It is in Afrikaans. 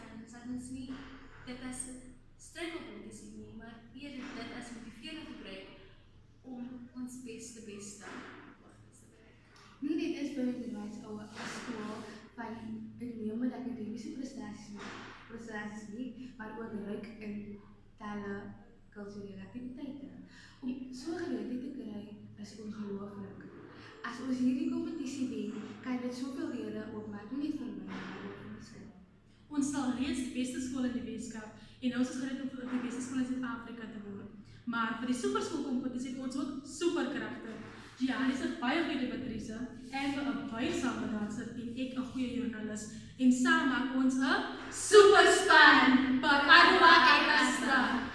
challenge dat ons nie dit as 'n struikelpunt sien nie, maar eerder dit as motivering gebruik om ons beste hoogtes te bereik. Nie net is by onderwys ou as skool van uitnemende akademiese prestasies nie, maar ook ryk in talle, kulturele aktiwiteite. Om so 'n geleentheid te kry is ongelooflik. As ons hierdie kompetisie wen, kan dit soveel deure oopmaak, nie net vir my, maar ook vir my skool. Ons sal reeds die beste skool in die Weskaap en ons is gereed om die beste skool in Suid-Afrika te word. Maar vir die superskoolkompetisie het ons ook superkragte. Gianni is 'n baie goeie debattrice, ek 'n buigsame danser en ek 'n goeie joernalis. En saam maak ons 'n superspan. Pakadwa Ekasta.